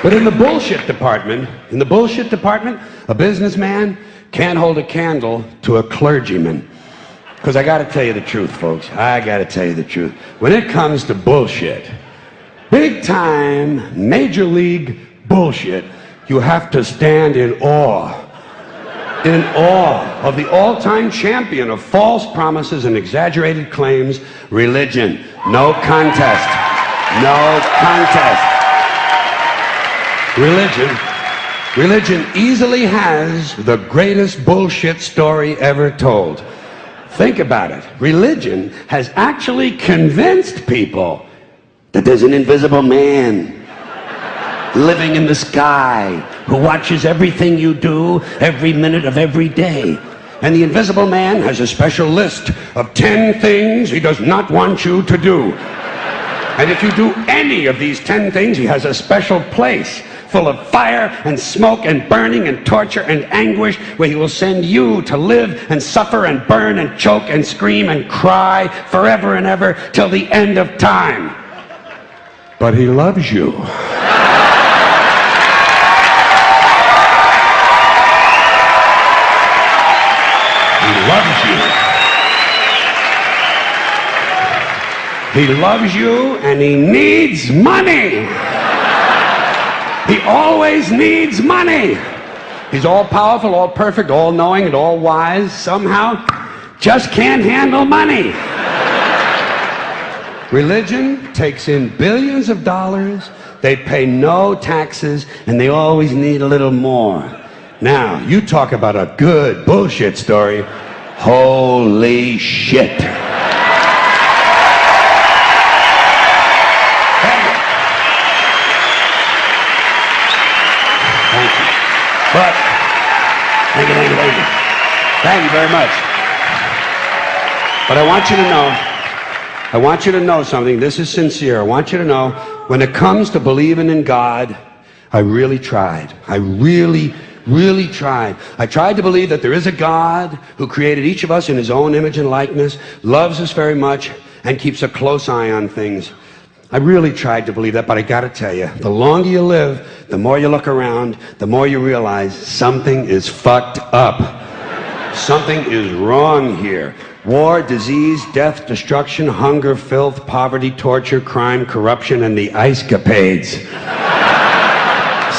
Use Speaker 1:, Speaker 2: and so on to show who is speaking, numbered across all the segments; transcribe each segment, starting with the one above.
Speaker 1: But in the bullshit department, a businessman can't hold a candle to a clergyman. Because I gotta tell you the truth, folks. I gotta tell you the truth. When it comes to bullshit, big time, major league bullshit, you have to stand in awe of the all-time champion of false promises and exaggerated claims, religion. No contest. No contest. Religion easily has the greatest bullshit story ever told. Think about it. Religion has actually convinced people that there's an invisible man living in the sky who watches everything you do every minute of every day. And the invisible man has a special list of 10 things he does not want you to do. And if you do any of these 10 things, he has a special place full of fire and smoke and burning and torture and anguish where he will send you to live and suffer and burn and choke and scream and cry forever and ever till the end of time. But he loves you. He loves you. He loves you and he needs money. He always needs money. He's all powerful, all perfect, all knowing, and all wise. Somehow, just can't handle money. Religion takes in billions of dollars. They pay no taxes, and they always need a little more. Now, you talk about a good bullshit story. Holy shit. But, thank you very much. But I want you to know something. This is sincere. I want you to know, when it comes to believing in God, I really tried. I really tried. I tried to believe that there is a God who created each of us in his own image and likeness, loves us very much, and keeps a close eye on things. I really tried to believe that, but I gotta tell you, the longer you live, the more you look around, the more you realize something is fucked up. Something is wrong here. War, disease, death, destruction, hunger, filth, poverty, torture, crime, corruption, and the ice-capades.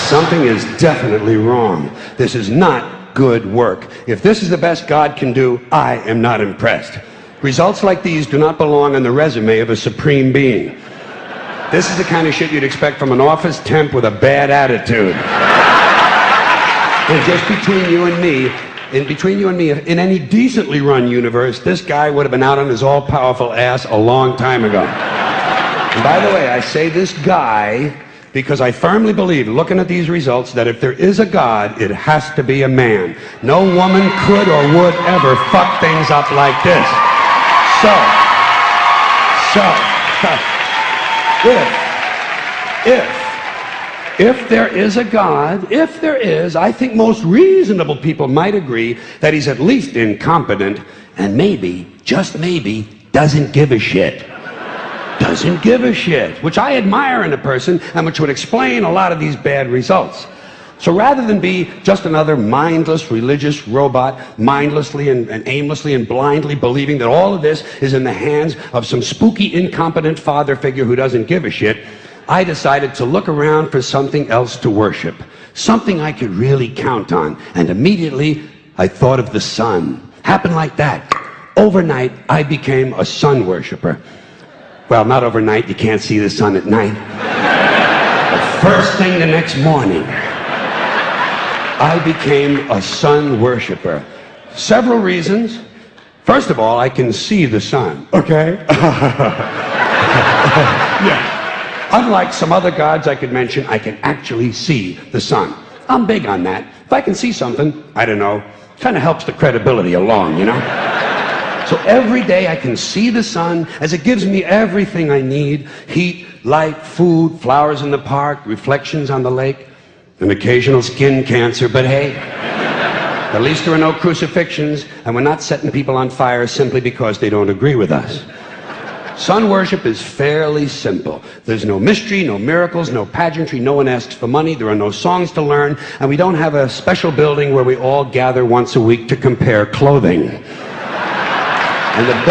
Speaker 1: Something is definitely wrong. This is not good work. If this is the best God can do, I am not impressed. Results like these do not belong on the resume of a supreme being. This is the kind of shit you'd expect from an office temp with a bad attitude. And just between you and me, in any decently run universe, this guy would have been out on his all-powerful ass a long time ago. And by the way, I say this guy because I firmly believe, looking at these results, that if there is a God, it has to be a man. No woman could or would ever fuck things up like this. If there is a God, I think most reasonable people might agree that he's at least incompetent and maybe, just maybe, doesn't give a shit. Doesn't give a shit, which I admire in a person and which would explain a lot of these bad results. So rather than be just another mindless religious robot, mindlessly and aimlessly and blindly believing that all of this is in the hands of some spooky, incompetent father figure who doesn't give a shit, I decided to look around for something else to worship, something I could really count on. And immediately, I thought of the sun. Happened like that. Overnight, I became a sun worshiper. Well, not overnight. You can't see the sun at night. But first thing the next morning, I became a sun worshiper. Several reasons. First of all, I can see the sun, okay? Yeah. Unlike some other gods I could mention, I can actually see the sun. I'm big on that. If I can see something, I don't know, kind of helps the credibility along, you know? So every day I can see the sun as it gives me everything I need: heat, light, food, flowers in the park, reflections on the lake, an occasional skin cancer, but hey, at least there are no crucifixions, and we're not setting people on fire simply because they don't agree with us. Sun worship is fairly simple. There's no mystery, no miracles, no pageantry, no one asks for money, there are no songs to learn, and we don't have a special building where we all gather once a week to compare clothing. And the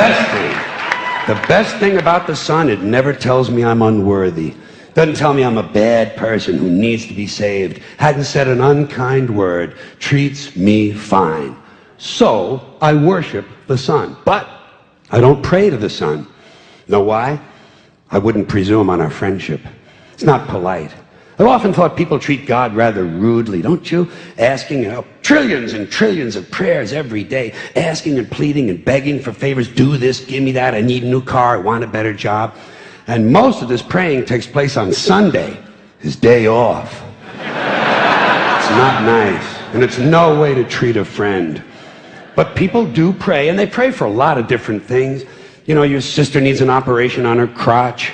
Speaker 1: best thing about the sun, it never tells me I'm unworthy. Doesn't tell me I'm a bad person who needs to be saved. Hadn't said an unkind word. Treats me fine. So I worship the sun. But I don't pray to the sun. Know why? I wouldn't presume on our friendship. It's not polite. I've often thought people treat God rather rudely, don't you? Asking trillions and trillions of prayers every day, asking and pleading and begging for favors. Do this, give me that, I need a new car, I want a better job. And most of this praying takes place on Sunday, his day off. It's not nice, and it's no way to treat a friend. But people do pray, and they pray for a lot of different things. You know, your sister needs an operation on her crotch.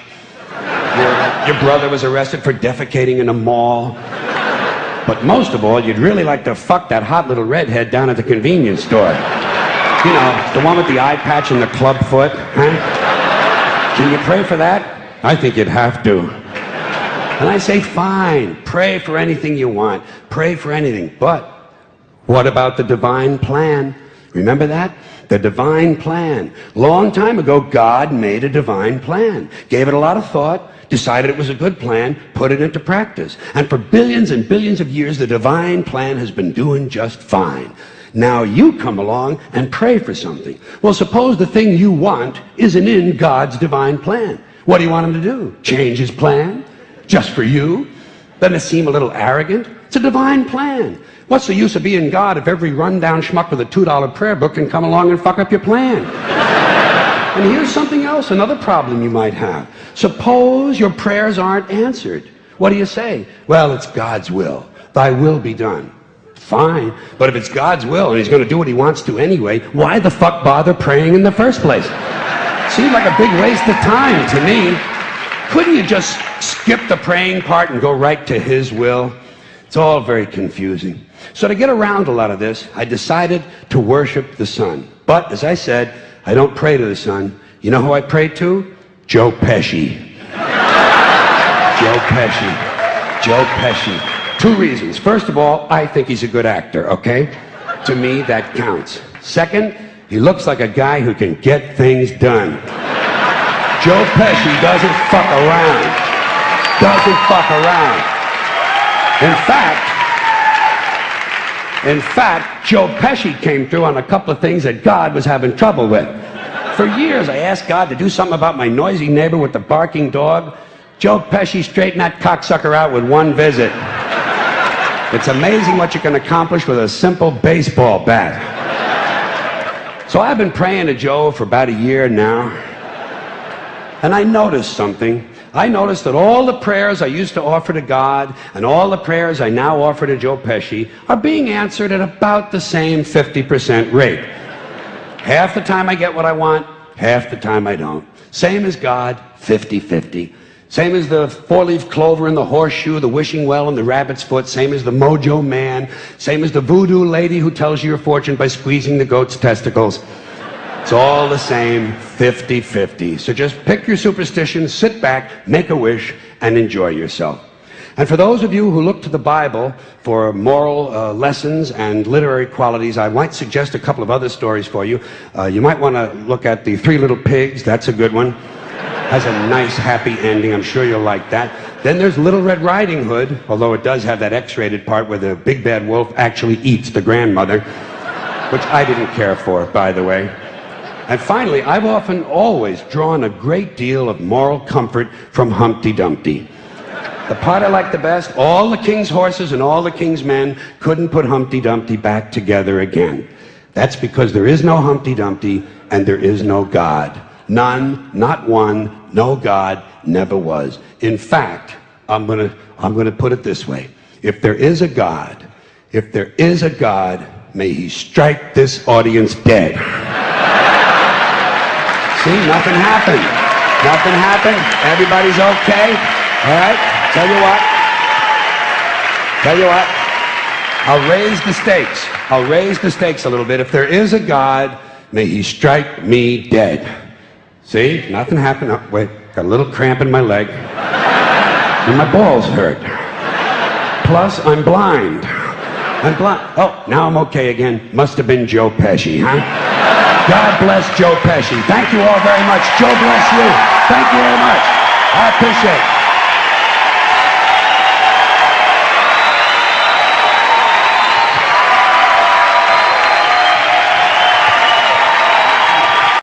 Speaker 1: Your brother was arrested for defecating in a mall. But most of all, you'd really like to fuck that hot little redhead down at the convenience store. You know, the one with the eye patch and the club foot, huh? Can you pray for that? I think you'd have to. And I say, fine, pray for anything you want. Pray for anything. But what about the divine plan? Remember that? The divine plan. Long time ago, God made a divine plan. Gave it a lot of thought, decided it was a good plan, put it into practice. And for billions and billions of years, the divine plan has been doing just fine. Now you come along and pray for something. Well, suppose the thing you want isn't in God's divine plan. What do you want him to do? Change his plan? Just for you? Doesn't it seem a little arrogant? It's a divine plan. What's the use of being God if every rundown schmuck with a $2 prayer book can come along and fuck up your plan? And here's something else, another problem you might have. Suppose your prayers aren't answered. What do you say? Well, it's God's will. Thy will be done. Fine, but if it's God's will and he's going to do what he wants to anyway, why the fuck bother praying in the first place? Seems like a big waste of time to me. Couldn't you just skip the praying part and go right to his will? It's all very confusing. So to get around a lot of this, I decided to worship the sun. But, as I said, I don't pray to the sun. You know who I pray to? Joe Pesci. Joe Pesci. Joe Pesci. 2 reasons. First of all, I think he's a good actor, okay? To me, that counts. Second, he looks like a guy who can get things done. Joe Pesci doesn't fuck around. Doesn't fuck around. In fact, Joe Pesci came through on a couple of things that God was having trouble with. For years, I asked God to do something about my noisy neighbor with the barking dog. Joe Pesci straightened that cocksucker out with one visit. It's amazing what you can accomplish with a simple baseball bat. So I've been praying to Joe for about a year now, and I noticed something. I noticed that all the prayers I used to offer to God and all the prayers I now offer to Joe Pesci are being answered at about the same 50% rate. Half the time I get what I want, half the time I don't. Same as God, 50-50. Same as the 4-leaf clover and the horseshoe, the wishing well and the rabbit's foot. Same as the mojo man. Same as the voodoo lady who tells you your fortune by squeezing the goat's testicles. It's all the same, 50-50. So just pick your superstition, sit back, make a wish, and enjoy yourself. And for those of you who look to the Bible for moral lessons and literary qualities, I might suggest a couple of other stories for you. You might want to look at The 3 Little Pigs. That's a good one. Has a nice, happy ending. I'm sure you'll like that. Then there's Little Red Riding Hood, although it does have that X-rated part where the big bad wolf actually eats the grandmother, which I didn't care for, by the way. And finally, I've often always drawn a great deal of moral comfort from Humpty Dumpty. The part I like the best, all the king's horses and all the king's men couldn't put Humpty Dumpty back together again. That's because there is no Humpty Dumpty and there is no God. None, not one, no God, never was. In fact, I'm gonna put it this way. If there is a God, may he strike this audience dead. See, nothing happened. Nothing happened. Everybody's okay. All right? Tell you what. I'll raise the stakes. I'll raise the stakes a little bit. If there is a God, may he strike me dead. See? Nothing happened. Oh, wait, got a little cramp in my leg. And my balls hurt. Plus, I'm blind. I'm blind. Oh, now I'm okay again. Must have been Joe Pesci, huh? God bless Joe Pesci. Thank you all very much. Joe bless you. Thank you very much. I appreciate it.